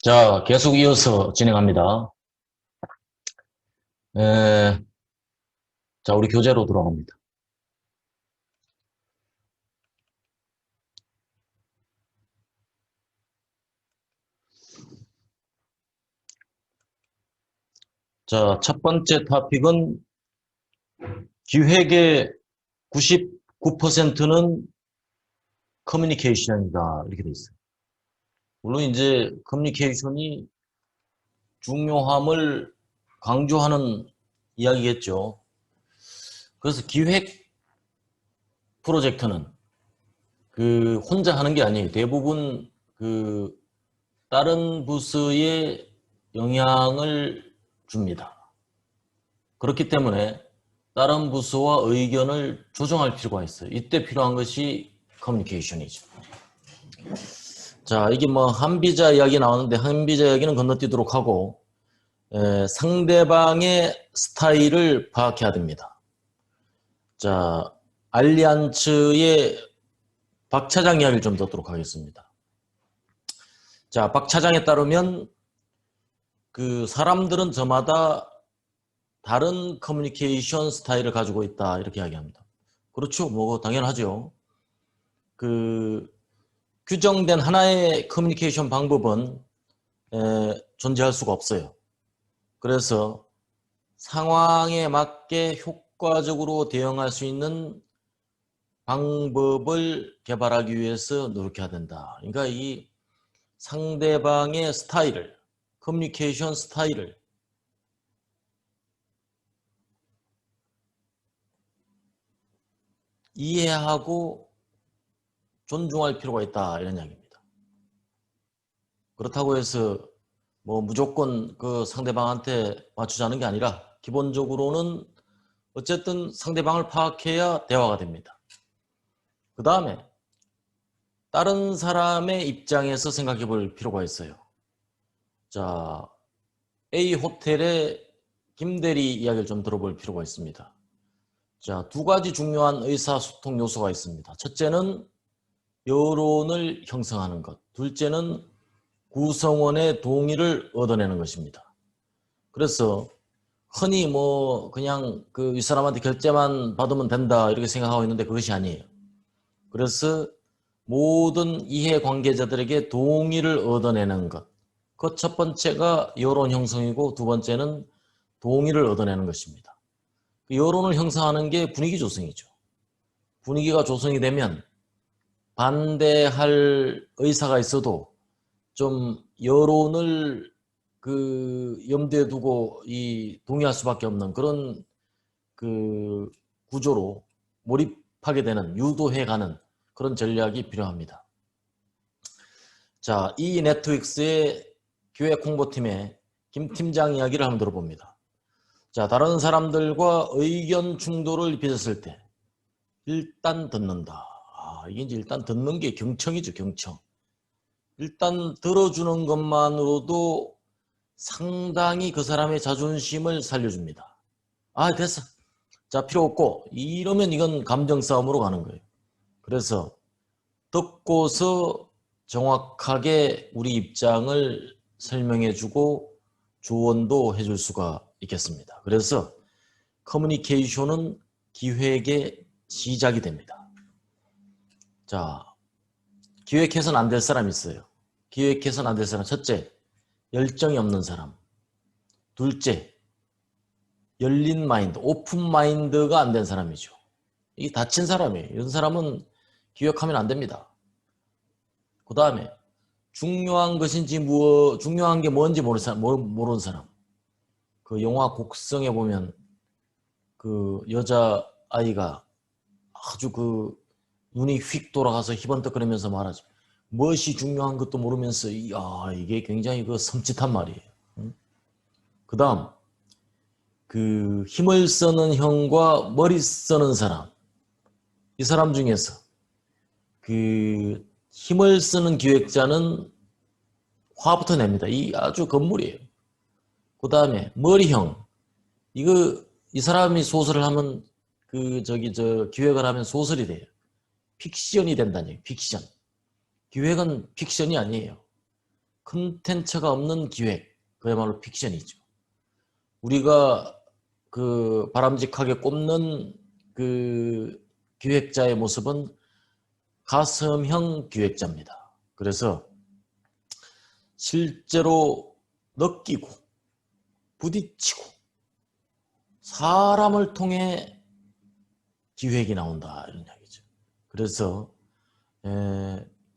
자, 계속 이어서 진행합니다. 에, 자, 우리 교재로 돌아갑니다. 자, 첫 번째 토픽은 기획의 99%는 커뮤니케이션이다. 이렇게 돼 있어요. 물론 이제 커뮤니케이션이 중요함을 강조하는 이야기겠죠. 그래서 기획 프로젝트는 혼자 하는 게 아니에요. 대부분 다른 부서에 영향을 줍니다. 그렇기 때문에 다른 부서와 의견을 조정할 필요가 있어요. 이때 필요한 것이 커뮤니케이션이죠. 자, 이게 뭐 한비자 이야기 나오는데 한비자 이야기는 건너뛰도록 하고 상대방의 스타일을 파악해야 됩니다. 자, 알리안츠의 박 차장 이야기를 좀 듣도록 하겠습니다. 자, 박 차장에 따르면 사람들은 저마다 다른 커뮤니케이션 스타일을 가지고 있다 이렇게 이야기합니다. 그렇죠. 뭐 당연하죠. 규정된 하나의 커뮤니케이션 방법은 존재할 수가 없어요. 그래서 상황에 맞게 효과적으로 대응할 수 있는 방법을 개발하기 위해서 노력해야 된다. 그러니까 이 상대방의 스타일을, 커뮤니케이션 스타일을 이해하고 존중할 필요가 있다 이런 이야기입니다. 그렇다고 해서 뭐 무조건 상대방한테 맞추자는 게 아니라 기본적으로는 어쨌든 상대방을 파악해야 대화가 됩니다. 그 다음에 다른 사람의 입장에서 생각해 볼 필요가 있어요. 자, A 호텔의 김대리 이야기를 좀 들어볼 필요가 있습니다. 자, 두 가지 중요한 의사소통 요소가 있습니다. 첫째는 여론을 형성하는 것. 둘째는 구성원의 동의를 얻어내는 것입니다. 그래서 흔히 뭐 그냥 이 사람한테 결제만 받으면 된다 이렇게 생각하고 있는데 그것이 아니에요. 그래서 모든 이해관계자들에게 동의를 얻어내는 것. 그 첫 번째가 여론 형성이고 두 번째는 동의를 얻어내는 것입니다. 여론을 형성하는 게 분위기 조성이죠. 분위기가 조성이 되면 반대할 의사가 있어도 좀 여론을 염두에 두고 동의할 수밖에 없는 그런 구조로 몰입하게 되는, 유도해가는 그런 전략이 필요합니다. 자, 이 네트윅스의 기획 홍보팀의 김 팀장 이야기를 한번 들어봅니다. 자, 다른 사람들과 의견 충돌을 빚었을 때 일단 듣는다. 이게 이제 일단 듣는 게 경청이죠, 경청. 일단 들어주는 것만으로도 상당히 그 사람의 자존심을 살려줍니다. 됐어. 자, 필요 없고 이러면 이건 감정 싸움으로 가는 거예요. 그래서 듣고서 정확하게 우리 입장을 설명해주고 조언도 해줄 수가 있겠습니다. 그래서 커뮤니케이션은 기획의 시작이 됩니다. 자, 기획해서는 안 될 사람이 있어요. 기획해서는 안 될 사람. 첫째, 열정이 없는 사람. 둘째, 열린 마인드, 오픈 마인드가 안 된 사람이죠. 이게 다친 사람이에요. 이런 사람은 기획하면 안 됩니다. 그 다음에 중요한 것인지 중요한 게 뭔지 모르는 사람. 그 영화 곡성에 보면 여자 아이가 아주 눈이 휙 돌아가서 희번뜩거리면서 말하죠. 무엇이 중요한 것도 모르면서 이게 굉장히 섬찟한 말이에요. 그 다음 힘을 쓰는 형과 머리 쓰는 사람. 이 사람 중에서 힘을 쓰는 기획자는 화부터 냅니다. 이 아주 건물이에요. 그 다음에 머리형. 이 사람이 소설을 하면 기획을 하면 소설이 돼요. 픽션이 된다는 얘기예요. 픽션. 기획은 픽션이 아니에요. 컨텐츠가 없는 기획, 그야말로 픽션이죠. 우리가 그 바람직하게 꼽는 그 기획자의 모습은 가슴형 기획자입니다. 그래서 실제로 느끼고 부딪히고 사람을 통해 기획이 나온다 이런 이야기죠. 그래서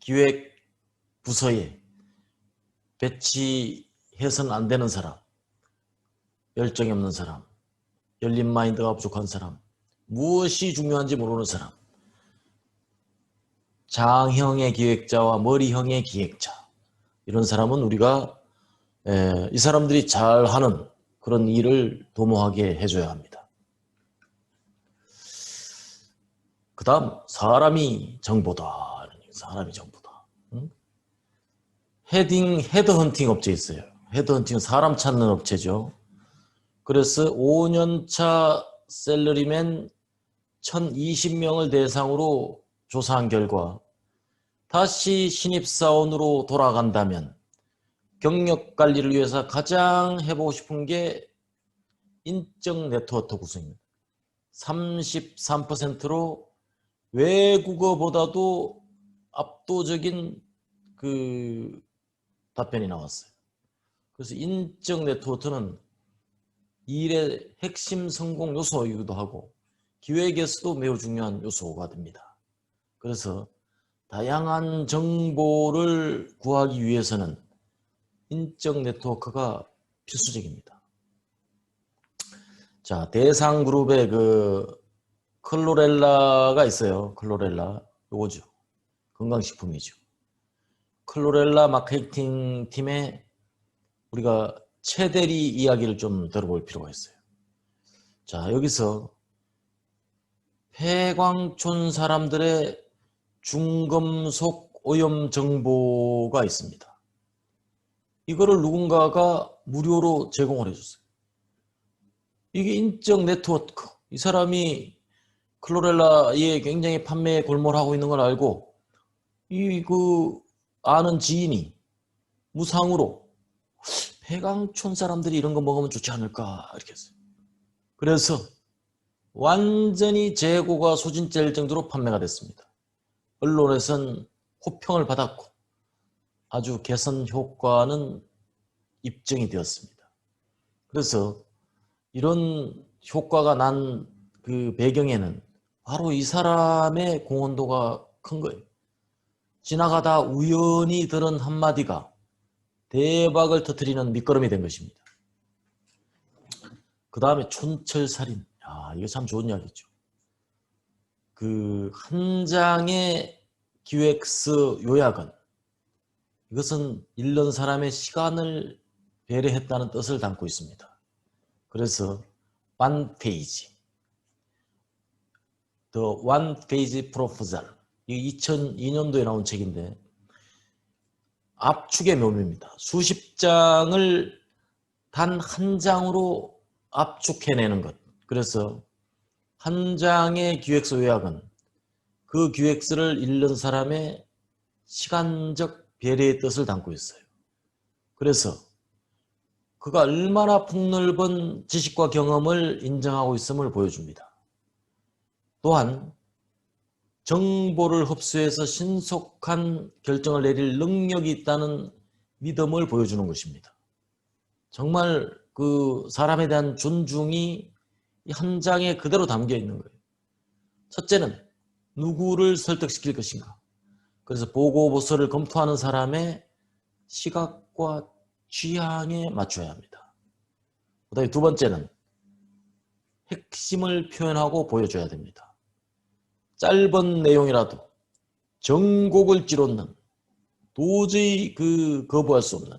기획 부서에 배치해서는 안 되는 사람, 열정이 없는 사람, 열린 마인드가 부족한 사람, 무엇이 중요한지 모르는 사람, 장형의 기획자와 머리형의 기획자, 이런 사람은 우리가 이 사람들이 잘하는 그런 일을 도모하게 해줘야 합니다. 그 다음 사람이 정보다. 사람이 정보다. 헤드헌팅 업체 있어요. 헤드헌팅은 사람 찾는 업체죠. 그래서 5년차 셀러리맨 1020명을 대상으로 조사한 결과 다시 신입사원으로 돌아간다면 경력 관리를 위해서 가장 해보고 싶은 게 인적 네트워크 구성입니다. 33%로 외국어보다도 압도적인 그 답변이 나왔어요. 그래서 인적 네트워크는 일의 핵심 성공 요소이기도 하고 기획에서도 매우 중요한 요소가 됩니다. 그래서 다양한 정보를 구하기 위해서는 인적 네트워크가 필수적입니다. 자, 대상그룹의 그 클로렐라가 있어요. 클로렐라 요거죠. 건강식품이죠. 클로렐라 마케팅 팀의 우리가 최대리 이야기를 좀 들어볼 필요가 있어요. 자, 여기서 폐광촌 사람들의 중금속 오염 정보가 있습니다. 이거를 누군가가 무료로 제공을 해줬어요. 이게 인적 네트워크. 이 사람이 클로렐라에 굉장히 판매에 골몰하고 있는 걸 알고 아는 지인이 무상으로 폐광촌 사람들이 이런 거 먹으면 좋지 않을까 이렇게 했어요. 그래서 완전히 재고가 소진될 정도로 판매가 됐습니다. 언론에선 호평을 받았고 아주 개선 효과는 입증이 되었습니다. 그래서 이런 효과가 난 그 배경에는 바로 이 사람의 공헌도가 큰 거예요. 지나가다 우연히 들은 한마디가 대박을 터뜨리는 밑거름이 된 것입니다. 그 다음에 촌철살인. 이거 참 좋은 이야기죠. 그 한 장의 기획서 요약은 이것은 읽는 사람의 시간을 배려했다는 뜻을 담고 있습니다. 그래서 one page, The One Page Proposal, 이 2002년도에 나온 책인데 압축의 묘미입니다. 수십 장을 단 한 장으로 압축해내는 것. 그래서 한 장의 기획서 요약은 그 기획서를 읽는 사람의 시간적 배려의 뜻을 담고 있어요. 그래서 그가 얼마나 폭넓은 지식과 경험을 인정하고 있음을 보여줍니다. 또한 정보를 흡수해서 신속한 결정을 내릴 능력이 있다는 믿음을 보여주는 것입니다. 정말 그 사람에 대한 존중이 이 한 장에 그대로 담겨 있는 거예요. 첫째는 누구를 설득시킬 것인가. 그래서 보고보서를 검토하는 사람의 시각과 취향에 맞춰야 합니다. 그 다음에 두 번째는 핵심을 표현하고 보여줘야 됩니다. 짧은 내용이라도 정곡을 찌르는 도저히 거부할 수 없는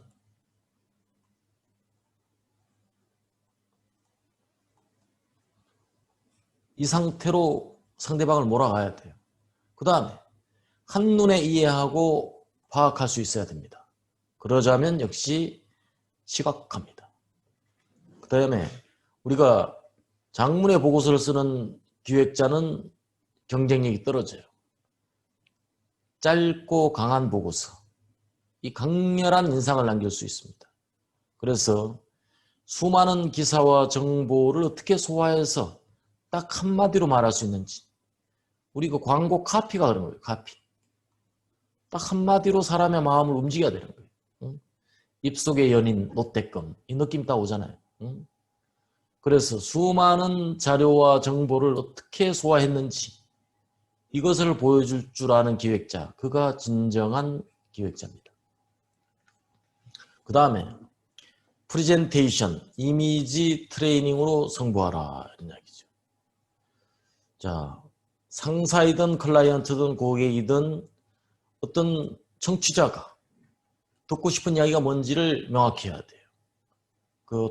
이 상태로 상대방을 몰아가야 돼요. 그 다음에 한눈에 이해하고 파악할 수 있어야 됩니다. 그러자면 역시 시각합니다. 그 다음에 우리가 장문의 보고서를 쓰는 기획자는 경쟁력이 떨어져요. 짧고 강한 보고서. 이 강렬한 인상을 남길 수 있습니다. 그래서 수많은 기사와 정보를 어떻게 소화해서 딱 한마디로 말할 수 있는지, 우리 그 광고 카피가 그런 거예요. 카피. 딱 한마디로 사람의 마음을 움직여야 되는 거예요. 응? 입속의 연인 롯데껌 이 느낌 딱 오잖아요. 응? 그래서 수많은 자료와 정보를 어떻게 소화했는지 이것을 보여줄 줄 아는 기획자, 그가 진정한 기획자입니다. 그 다음에 프레젠테이션, 이미지 트레이닝으로 승부하라 이런 이야기죠. 자, 상사이든 클라이언트든 고객이든 어떤 청취자가 듣고 싶은 이야기가 뭔지를 명확히 해야 돼요.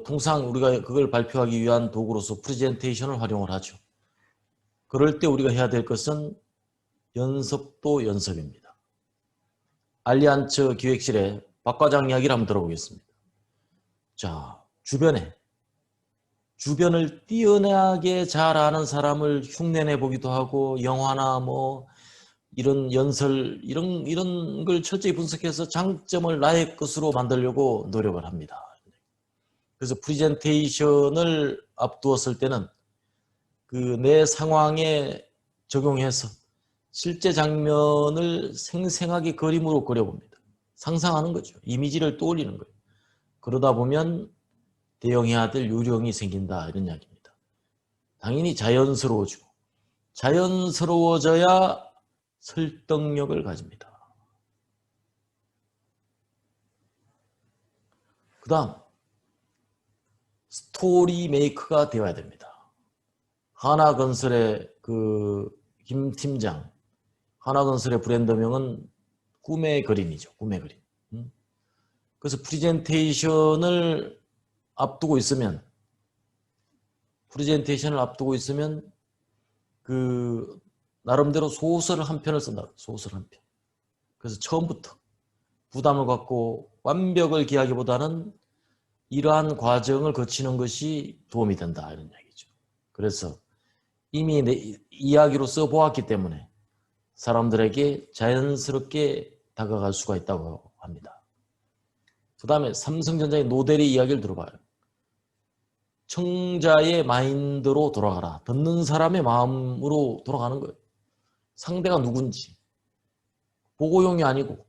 통상 우리가 그걸 발표하기 위한 도구로서 프레젠테이션을 활용을 하죠. 그럴 때 우리가 해야 될 것은 연습도 연습입니다. 알리안츠 기획실의 박 과장 이야기를 한번 들어보겠습니다. 자, 주변을 뛰어나게 잘 아는 사람을 흉내내 보기도 하고 영화나 뭐 이런 연설 이런 걸 철저히 분석해서 장점을 나의 것으로 만들려고 노력을 합니다. 그래서 프레젠테이션을 앞두었을 때는 그 내 상황에 적용해서 실제 장면을 생생하게 그림으로 그려봅니다. 상상하는 거죠. 이미지를 떠올리는 거예요. 그러다 보면 대응해야 될 요령이 생긴다 이런 이야기입니다. 당연히 자연스러워지고 자연스러워져야 설득력을 가집니다. 그 다음 스토리 메이커가 되어야 됩니다. 하나건설의 김 팀장, 하나건설의 브랜드명은 꿈의 그림이죠. 꿈의 그림. 그래서 프레젠테이션을 앞두고 있으면 나름대로 소설 한 편을 쓴다. 소설 한 편. 그래서 처음부터 부담을 갖고 완벽을 기하기보다는 이러한 과정을 거치는 것이 도움이 된다 이런 이야기죠. 그래서 이미 내 이야기로 써보았기 때문에 사람들에게 자연스럽게 다가갈 수가 있다고 합니다. 그 다음에 삼성전자의 노델의 이야기를 들어봐요. 청자의 마인드로 돌아가라. 듣는 사람의 마음으로 돌아가는 거예요. 상대가 누군지 보고용이 아니고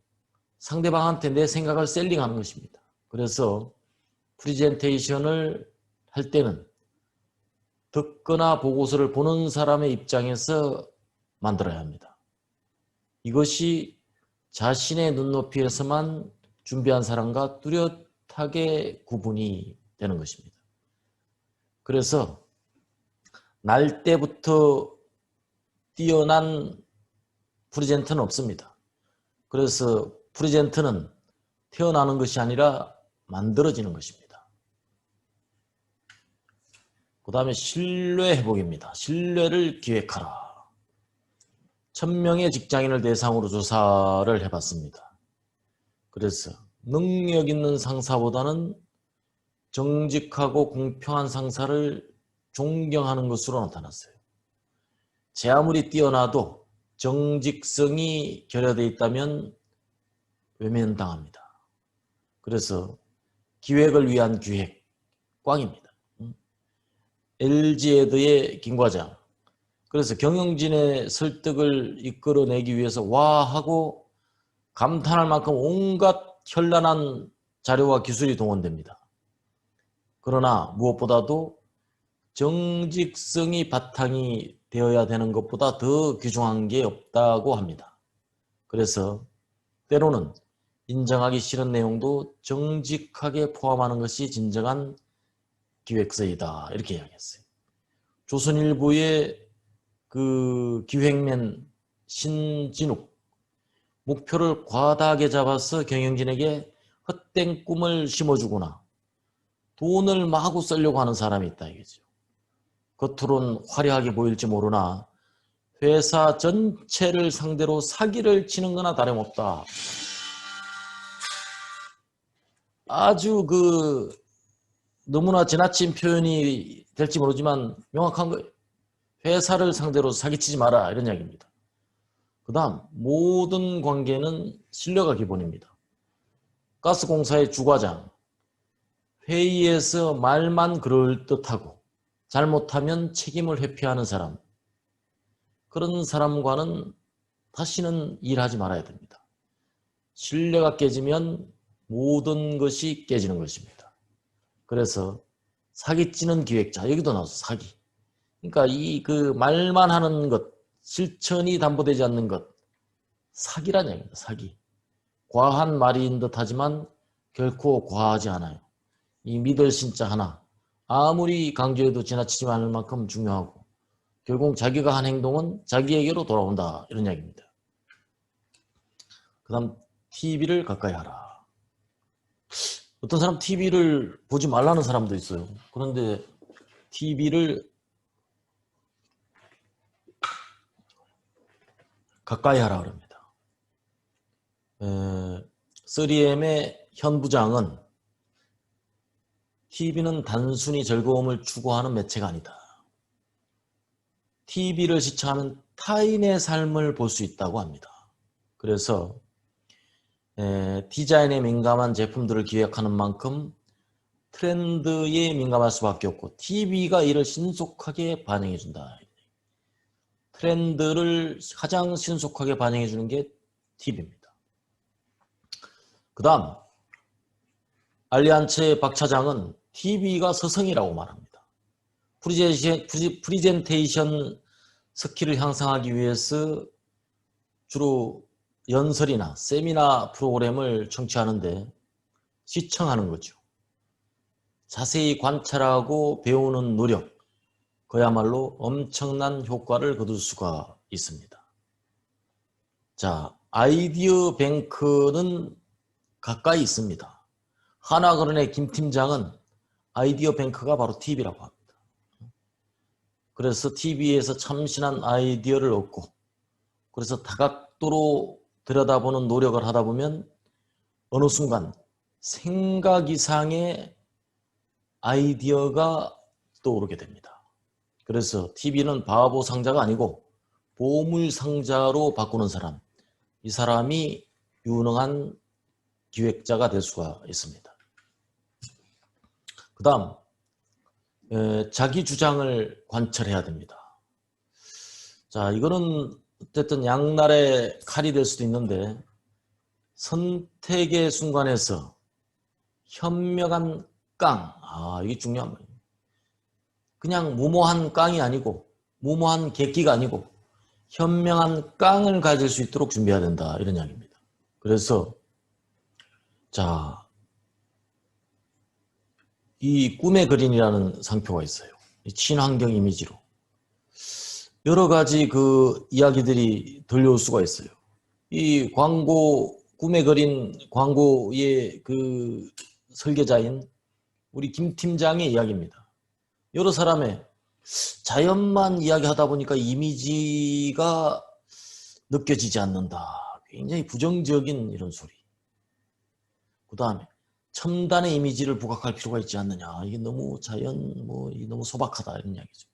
상대방한테 내 생각을 셀링하는 것입니다. 그래서 프레젠테이션을 할 때는 듣거나 보고서를 보는 사람의 입장에서 만들어야 합니다. 이것이 자신의 눈높이에서만 준비한 사람과 뚜렷하게 구분이 되는 것입니다. 그래서 날 때부터 뛰어난 프레젠터는 없습니다. 그래서 프레젠터는 태어나는 것이 아니라 만들어지는 것입니다. 그 다음에 신뢰 회복입니다. 신뢰를 기획하라. 1000명의 직장인을 대상으로 조사를 해봤습니다. 그래서 능력 있는 상사보다는 정직하고 공평한 상사를 존경하는 것으로 나타났어요. 제 아무리 뛰어나도 정직성이 결여되어 있다면 외면당합니다. 그래서 기획을 위한 기획, 꽝입니다. LG에드의 김 과장. 그래서 경영진의 설득을 이끌어내기 위해서 와 하고 감탄할 만큼 온갖 현란한 자료와 기술이 동원됩니다. 그러나 무엇보다도 정직성이 바탕이 되어야 되는 것보다 더 귀중한 게 없다고 합니다. 그래서 때로는 인정하기 싫은 내용도 정직하게 포함하는 것이 진정한 기획서이다 이렇게 이야기했어요. 조선일보의 기획맨 신진욱, 목표를 과다하게 잡아서 경영진에게 헛된 꿈을 심어주거나 돈을 마구 쓰려고 하는 사람이 있다 이거죠. 겉으론 화려하게 보일지 모르나 회사 전체를 상대로 사기를 치는 거나 다름없다. 아주 너무나 지나친 표현이 될지 모르지만 명확한 거예요. 회사를 상대로 사기치지 마라 이런 이야기입니다. 그 다음 모든 관계는 신뢰가 기본입니다. 가스공사의 주과장, 회의에서 말만 그럴듯하고 잘못하면 책임을 회피하는 사람, 그런 사람과는 다시는 일하지 말아야 됩니다. 신뢰가 깨지면 모든 것이 깨지는 것입니다. 그래서 사기치는 기획자, 여기도 나와서 사기. 그러니까 그 말만 하는 것, 실천이 담보되지 않는 것, 사기란 얘기입니다. 사기. 과한 말인 듯 하지만 결코 과하지 않아요. 이 믿을 신자 하나, 아무리 강조해도 지나치지 않을 만큼 중요하고 결국 자기가 한 행동은 자기에게로 돌아온다, 이런 이야기입니다. 그 다음 TV를 가까이 하라. 어떤 사람 TV를 보지 말라는 사람도 있어요. 그런데 TV를 가까이 하라 그럽니다. 3M의 현 부장은 TV는 단순히 즐거움을 추구하는 매체가 아니다. TV를 시청하면 타인의 삶을 볼 수 있다고 합니다. 그래서 디자인에 민감한 제품들을 기획하는 만큼 트렌드에 민감할 수밖에 없고 TV가 이를 신속하게 반영해 준다. 트렌드를 가장 신속하게 반영해 주는 게 TV입니다. 그 다음 알리안츠의 박 차장은 TV가 서성이라고 말합니다. 프리젠테이션 스킬을 향상하기 위해서 주로 연설이나 세미나 프로그램을 청취하는데 시청하는 거죠. 자세히 관찰하고 배우는 노력, 그야말로 엄청난 효과를 거둘 수가 있습니다. 자, 아이디어 뱅크는 가까이 있습니다. 하나그런의 김 팀장은 아이디어 뱅크가 바로 TV라고 합니다. 그래서 TV에서 참신한 아이디어를 얻고 그래서 다각도로 들여다보는 노력을 하다 보면 어느 순간 생각 이상의 아이디어가 떠오르게 됩니다. 그래서 TV는 바보 상자가 아니고 보물 상자로 바꾸는 사람, 이 사람이 유능한 기획자가 될 수가 있습니다. 그 다음 자기 주장을 관철해야 됩니다. 자, 이거는 어쨌든 양날의 칼이 될 수도 있는데 선택의 순간에서 현명한 깡, 이게 중요한 말이에요. 그냥 무모한 깡이 아니고 무모한 객기가 아니고 현명한 깡을 가질 수 있도록 준비해야 된다, 이런 이야기입니다. 그래서 자, 이 꿈의 그린이라는 상표가 있어요. 친환경 이미지로 여러 가지 그 이야기들이 들려올 수가 있어요. 이 광고, 꿈의 그린 광고의 그 설계자인 우리 김 팀장의 이야기입니다. 여러 사람의 자연만 이야기하다 보니까 이미지가 느껴지지 않는다. 굉장히 부정적인 이런 소리. 그 다음에 첨단의 이미지를 부각할 필요가 있지 않느냐. 이게 너무 너무 소박하다, 이런 이야기죠.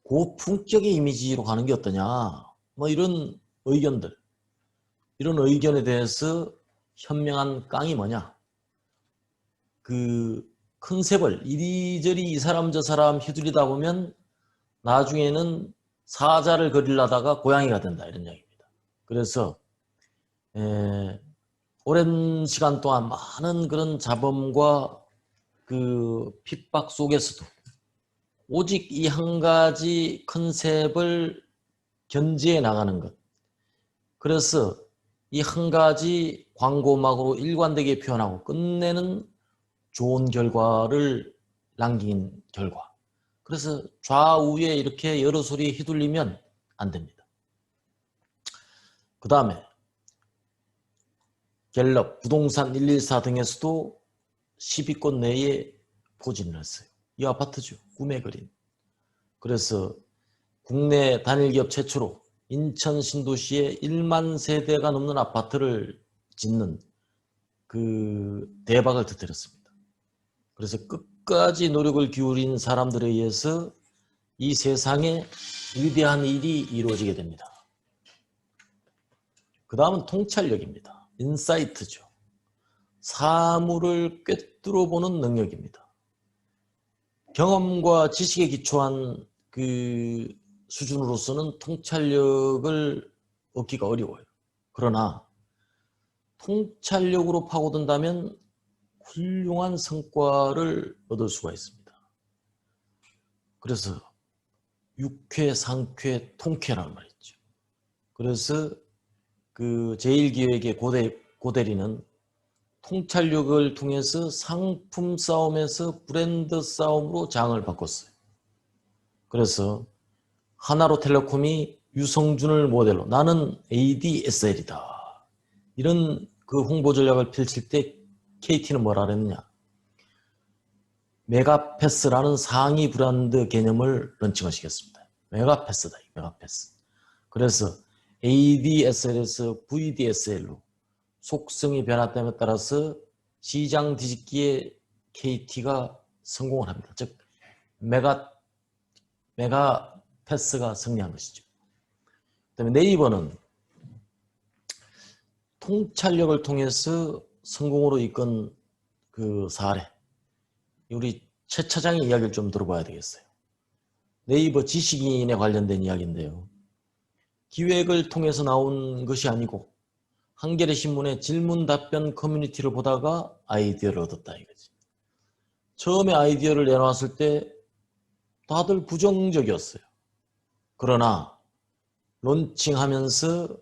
고품격의 이미지로 가는 게 어떠냐. 이런 의견들. 이런 의견에 대해서 현명한 깡이 뭐냐. 그 컨셉을 이리저리 이 사람 저 사람 휘둘리다 보면 나중에는 사자를 그리려다가 고양이가 된다, 이런 이야기입니다. 그래서 오랜 시간 동안 많은 그런 잡음과 그 핍박 속에서도 오직 이 한 가지 컨셉을 견지해 나가는 것. 그래서 이 한 가지 광고막으로 일관되게 표현하고 끝내는 좋은 결과를 남긴 결과. 그래서 좌우에 이렇게 여러 소리에 휘둘리면 안 됩니다. 그 다음에 갤럽, 부동산 114 등에서도 10위권 내에 포진을 했어요. 이 아파트죠. 꿈의 그린. 그래서 국내 단일기업 최초로 인천 신도시에 1만 세대가 넘는 아파트를 짓는 그 대박을 터뜨렸습니다. 그래서 끝까지 노력을 기울인 사람들에 의해서 이 세상에 위대한 일이 이루어지게 됩니다. 그 다음은 통찰력입니다. 인사이트죠. 사물을 꿰뚫어 보는 능력입니다. 경험과 지식에 기초한 그 수준으로서는 통찰력을 얻기가 어려워요. 그러나 통찰력으로 파고든다면 훌륭한 성과를 얻을 수가 있습니다. 그래서 육회, 상쾌, 통쾌라는 말이 있죠. 그래서 그 제1기획의 고대리는 통찰력을 통해서 상품 싸움에서 브랜드 싸움으로 장을 바꿨어요. 그래서 하나로텔레콤이 유성준을 모델로 나는 ADSL이다. 이런 그 홍보 전략을 펼칠 때 KT는 뭐라 그랬느냐. 메가패스라는 상위 브랜드 개념을 런칭을 시켰습니다. 메가패스다. 메가패스. 그래서 ADSL에서 VDSL로 속성이 변화됨에 따라서 시장 뒤집기에 KT가 성공을 합니다. 즉 메가패스가 승리한 것이죠. 그다음에 네이버는 통찰력을 통해서 성공으로 이끈 그 사례, 우리 최 차장의 이야기를 좀 들어봐야 되겠어요. 네이버 지식인에 관련된 이야기인데요. 기획을 통해서 나온 것이 아니고 한겨레 신문의 질문 답변 커뮤니티를 보다가 아이디어를 얻었다 이거지. 처음에 아이디어를 내놓았을 때 다들 부정적이었어요. 그러나 론칭하면서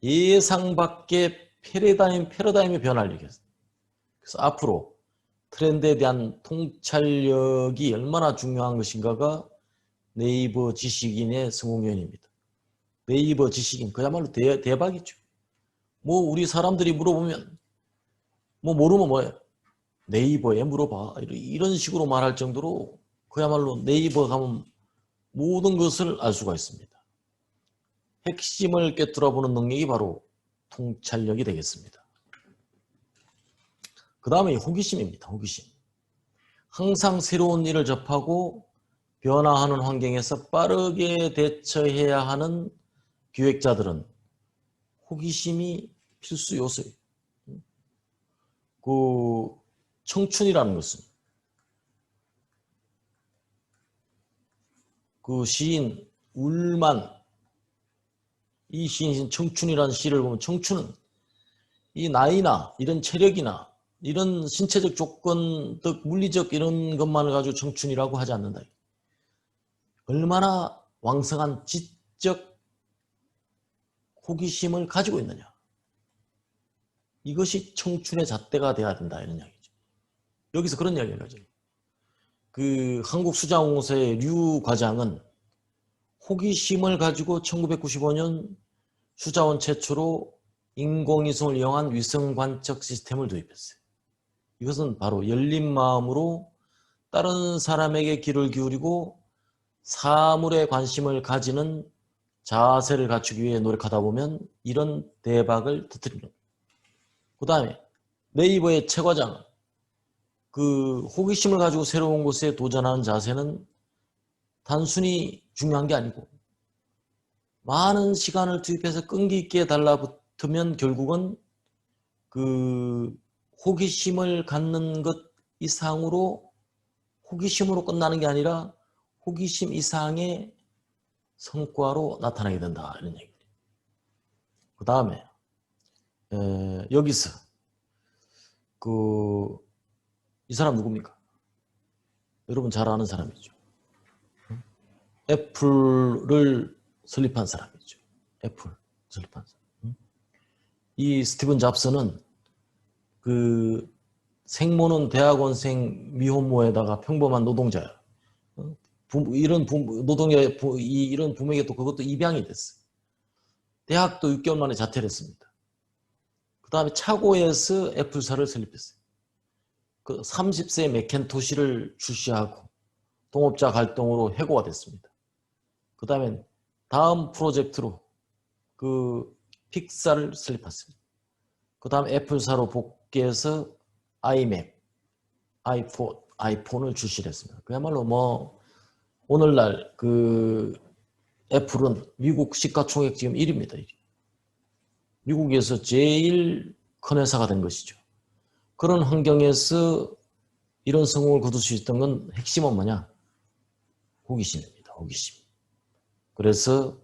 예상 밖의 패러다임의 변화를 일으켰어요. 그래서 앞으로 트렌드에 대한 통찰력이 얼마나 중요한 것인가가 네이버 지식인의 성공 요인입니다. 네이버 지식인 그야말로 대박이죠. 뭐 우리 사람들이 물어보면 뭐 모르면 뭐예요? 네이버에 물어봐. 이런 식으로 말할 정도로 그야말로 네이버 가면 모든 것을 알 수가 있습니다. 핵심을 꿰뚫어 보는 능력이 바로 통찰력이 되겠습니다. 그 다음에 호기심입니다. 호기심. 항상 새로운 일을 접하고 변화하는 환경에서 빠르게 대처해야 하는 기획자들은 호기심이 필수 요소예요. 그 청춘이라는 것은 그 시인 울만 이 시인 청춘이라는 시를 보면 청춘은 이 나이나 이런 체력이나 이런 신체적 조건, 물리적 이런 것만을 가지고 청춘이라고 하지 않는다. 얼마나 왕성한 지적 호기심을 가지고 있느냐. 이것이 청춘의 잣대가 돼야 된다 이런 이야기죠. 여기서 그런 이야기를 하죠. 그 한국수자공사의 류 과장은 호기심을 가지고 1995년 수자원 최초로 인공위성을 이용한 위성 관측 시스템을 도입했어요. 이것은 바로 열린 마음으로 다른 사람에게 귀를 기울이고 사물에 관심을 가지는 자세를 갖추기 위해 노력하다 보면 이런 대박을 터뜨립니다. 그 다음에 네이버의 최 과장은 그 호기심을 가지고 새로운 곳에 도전하는 자세는 단순히 중요한 게 아니고 많은 시간을 투입해서 끈기 있게 달라붙으면 결국은 그 호기심을 갖는 것 이상으로 호기심으로 끝나는 게 아니라 호기심 이상의 성과로 나타나게 된다 이런 얘기입니다. 그 다음에 여기서 이 사람 누굽니까? 여러분 잘 아는 사람이죠. 애플을 설립한 사람이죠. 애플 설립한 사람. 이 스티븐 잡스는 그 생모는 대학원생 미혼모에다가 평범한 노동자야. 이런 부모에게 또 그것도 입양이 됐어요. 대학도 6개월 만에 자퇴를 했습니다. 그 다음에 차고에서 애플사를 설립했어요. 그 30세 맥켄토시를 출시하고 동업자 갈등으로 해고가 됐습니다. 그 다음에 다음 프로젝트로 그 픽사를 설립했습니다. 그 다음 애플사로 복귀해서 아이맥, 아이폰을 출시를 했습니다. 그야말로 뭐 오늘날 그 애플은 미국 시가총액 지금 1위입니다. 1위. 미국에서 제일 큰 회사가 된 것이죠. 그런 환경에서 이런 성공을 거둘 수 있던 건 핵심은 뭐냐? 호기심입니다. 호기심. 그래서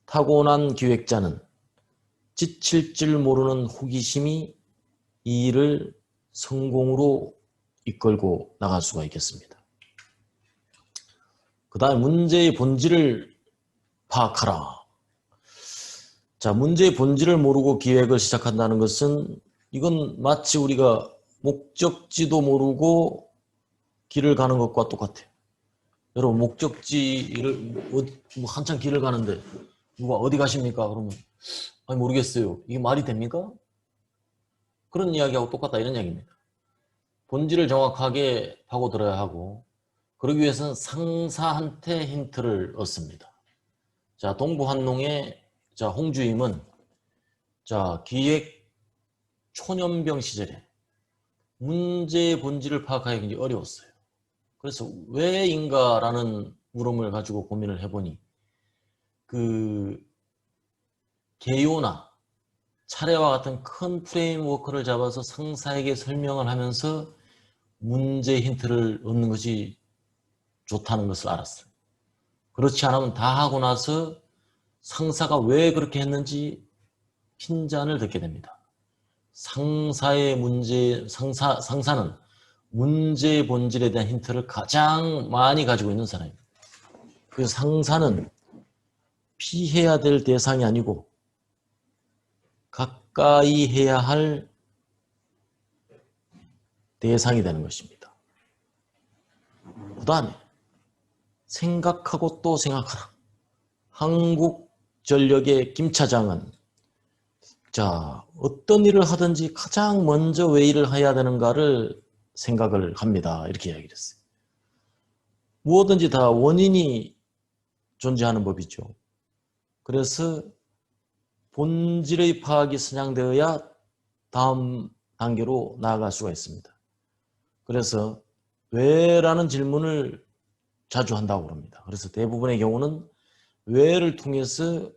타고난 기획자는 지칠 줄 모르는 호기심이 이 일을 성공으로 이끌고 나갈 수가 있겠습니다. 그 다음에 문제의 본질을 파악하라. 자, 문제의 본질을 모르고 기획을 시작한다는 것은 이건 마치 우리가 목적지도 모르고 길을 가는 것과 똑같아요. 여러분 목적지를 한참 길을 가는데 누가 어디 가십니까? 그러면 아니 모르겠어요. 이게 말이 됩니까? 그런 이야기하고 똑같다 이런 이야기입니다. 본질을 정확하게 파고들어야 하고 그러기 위해서는 상사한테 힌트를 얻습니다. 자, 동부한농의 홍주임은 기획 초년병 시절에 문제의 본질을 파악하기 굉장히 어려웠어요. 그래서 왜인가라는 물음을 가지고 고민을 해보니 그 개요나 차례와 같은 큰 프레임워크를 잡아서 상사에게 설명을 하면서 문제 힌트를 얻는 것이 좋다는 것을 알았어요. 그렇지 않으면 다 하고 나서 상사가 왜 그렇게 했는지 핀잔을 듣게 됩니다. 상사는 문제의 본질에 대한 힌트를 가장 많이 가지고 있는 사람입니다. 그래서 상사는 피해야 될 대상이 아니고 가까이 해야 할 대상이 되는 것입니다. 그 다음에 생각하고 또 생각하라. 한국전력의 김 차장은 어떤 일을 하든지 가장 먼저 왜 일을 해야 되는가를 생각을 합니다. 이렇게 이야기를 했어요. 무엇든지 다 원인이 존재하는 법이죠. 그래서 본질의 파악이 선양되어야 다음 단계로 나아갈 수가 있습니다. 그래서 왜라는 질문을 자주 한다고 합니다. 그래서 대부분의 경우는 왜를 통해서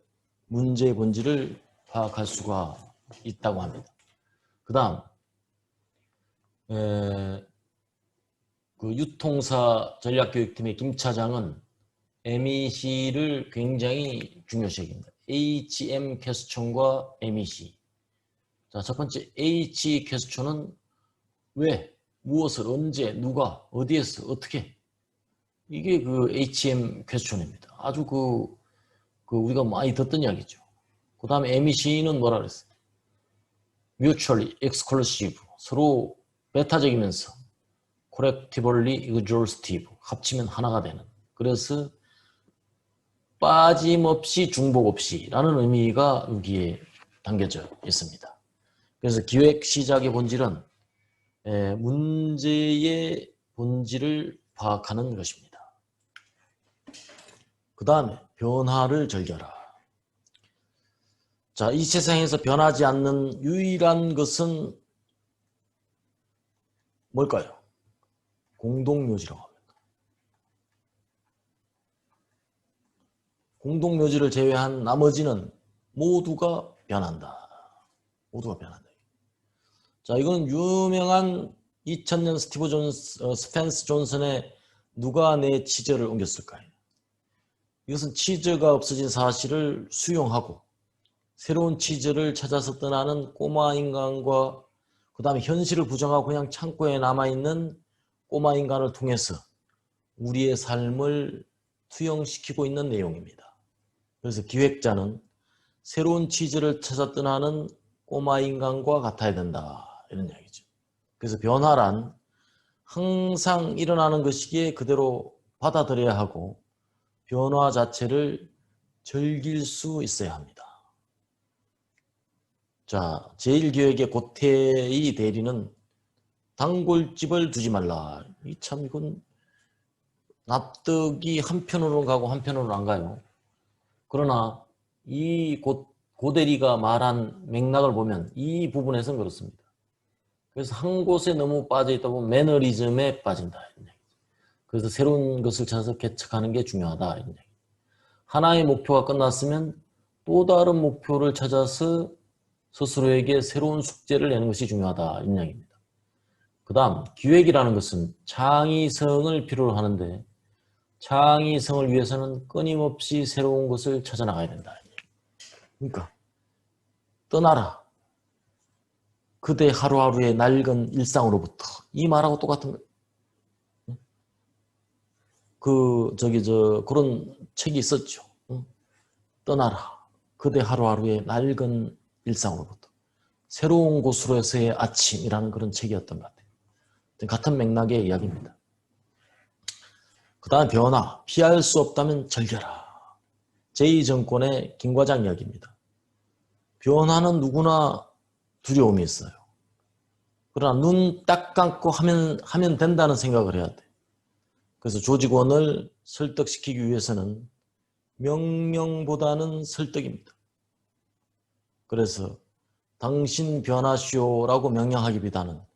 문제의 본질을 파악할 수가 있다고 합니다. 그 다음 그 유통사 전략교육팀의 김 차장은 MEC를 굉장히 중요시 여깁니다. HM 퀘스천과 MEC. 자, 첫 번째 H 퀘스천은 왜, 무엇을, 언제, 누가, 어디에서, 어떻게. 이게 그 HM 퀘스천입니다. 아주 우리가 많이 듣던 이야기죠. 그 다음에 MEC는 뭐라 그랬어요? Mutually exclusive. 서로 배타적이면서 collectively exhaustive. 합치면 하나가 되는. 그래서 빠짐없이 중복 없이 라는 의미가 여기에 담겨져 있습니다. 그래서 기획 시작의 본질은 문제의 본질을 파악하는 것입니다. 그 다음에 변화를 즐겨라. 자, 이 세상에서 변하지 않는 유일한 것은 뭘까요? 공동묘지라고 합니다. 공동묘지를 제외한 나머지는 모두가 변한다. 모두가 변한다. 자, 이건 유명한 2000년 스펜스 존슨의 누가 내 치즈를 옮겼을까요? 이것은 치즈가 없어진 사실을 수용하고 새로운 치즈를 찾아서 떠나는 꼬마 인간과 그 다음에 현실을 부정하고 그냥 창고에 남아있는 꼬마 인간을 통해서 우리의 삶을 투영시키고 있는 내용입니다. 그래서 기획자는 새로운 치즈를 찾아 떠나는 꼬마 인간과 같아야 된다. 이런 이야기죠. 그래서 변화란 항상 일어나는 것이기에 그대로 받아들여야 하고 변화 자체를 즐길 수 있어야 합니다. 자, 제1기획의 고태의 대리는 단골집을 두지 말라. 참 이건 납득이 한편으로 가고 한편으로 안 가요. 그러나 이 고대리가 말한 맥락을 보면 이 부분에서는 그렇습니다. 그래서 한 곳에 너무 빠져있다 보면 매너리즘에 빠진다. 그래서 새로운 것을 찾아서 개척하는 게 중요하다. 하나의 목표가 끝났으면 또 다른 목표를 찾아서 스스로에게 새로운 숙제를 내는 것이 중요하다. 이런 이야기입니다. 그 다음 기획이라는 것은 창의성을 필요로 하는데 창의성을 위해서는 끊임없이 새로운 것을 찾아나가야 된다. 그러니까 떠나라. 그대 하루하루의 낡은 일상으로부터. 이 말하고 똑같은 거예요. 그런 책이 있었죠. 떠나라. 그대 하루하루의 낡은 일상으로부터. 새로운 곳으로서의 아침이라는 그런 책이었던 것 같아요. 같은 맥락의 이야기입니다. 그 다음 변화. 피할 수 없다면 즐겨라. 제2정권의 김과장 이야기입니다. 변화는 누구나 두려움이 있어요. 그러나 눈 딱 감고 하면 된다는 생각을 해야 돼. 그래서 조직원을 설득시키기 위해서는 명령보다는 설득입니다. 그래서 당신 변화시오라고 명령하기보다는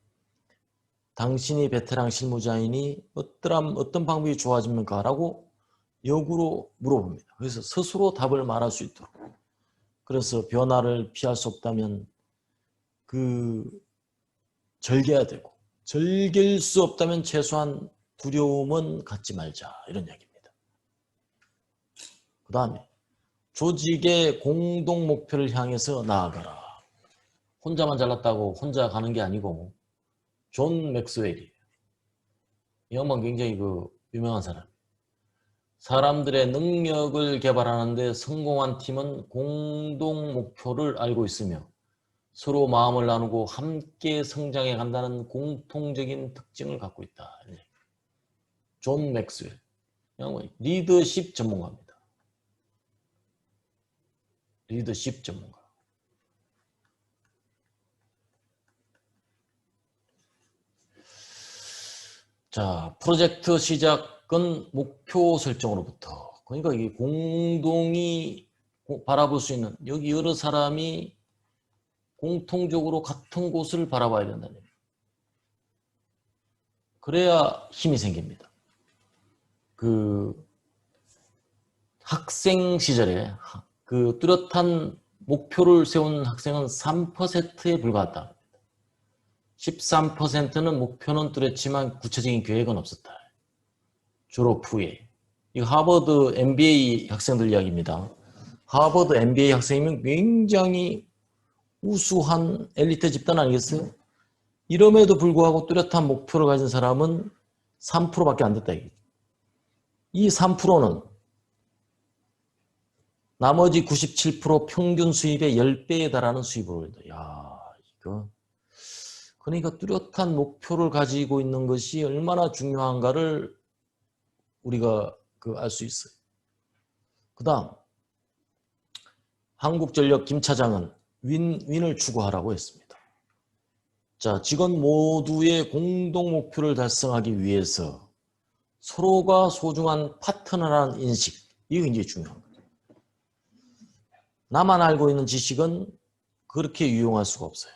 당신이 베테랑 실무자이니 어떤 방법이 좋아집니까? 라고 역으로 물어봅니다. 그래서 스스로 답을 말할 수 있도록. 그래서 변화를 피할 수 없다면 즐겨야 되고 즐길 수 없다면 최소한 두려움은 갖지 말자. 이런 얘기입니다. 그 다음에 조직의 공동 목표를 향해서 나아가라. 혼자만 잘났다고 혼자 가는 게 아니고 존 맥스웰이에요. 이 양반 굉장히 유명한 사람. 사람들의 능력을 개발하는데 성공한 팀은 공동 목표를 알고 있으며 서로 마음을 나누고 함께 성장해 간다는 공통적인 특징을 갖고 있다. 존 맥스웰. 리더십 전문가입니다. 리더십 전문가. 자, 프로젝트 시작은 목표 설정으로부터. 그러니까 이게 공동이 바라볼 수 있는, 여기 여러 사람이 공통적으로 같은 곳을 바라봐야 된다는 얘기예요. 그래야 힘이 생깁니다. 학생 시절에 뚜렷한 목표를 세운 학생은 3%에 불과하다. 13%는 목표는 뚜렷지만 구체적인 계획은 없었다. 졸업 후에. 이거 하버드 MBA 학생들 이야기입니다. 하버드 MBA 학생이면 굉장히 우수한 엘리트 집단 아니겠어요? 이럼에도 불구하고 뚜렷한 목표를 가진 사람은 3%밖에 안 됐다. 이 3%는 나머지 97% 평균 수입의 10배에 달하는 수입을 올린다. 야, 이거. 그러니까 뚜렷한 목표를 가지고 있는 것이 얼마나 중요한가를 우리가 알 수 있어요. 그 다음, 한국전력 김 차장은 윈윈을 추구하라고 했습니다. 자, 직원 모두의 공동 목표를 달성하기 위해서 서로가 소중한 파트너라는 인식, 이게 굉장히 중요한 거죠. 나만 알고 있는 지식은 그렇게 유용할 수가 없어요.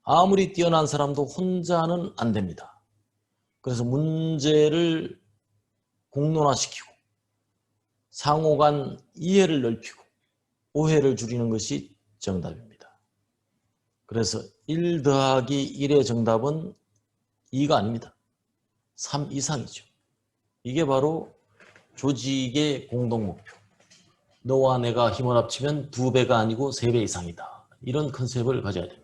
아무리 뛰어난 사람도 혼자는 안 됩니다. 그래서 문제를 공론화시키고 상호 간 이해를 넓히고 오해를 줄이는 것이 정답입니다. 그래서 1 더하기 1의 정답은 2가 아닙니다. 3 이상이죠. 이게 바로 조직의 공동 목표. 너와 내가 힘을 합치면 2배가 아니고 3배 이상이다. 이런 컨셉을 가져야 됩니다.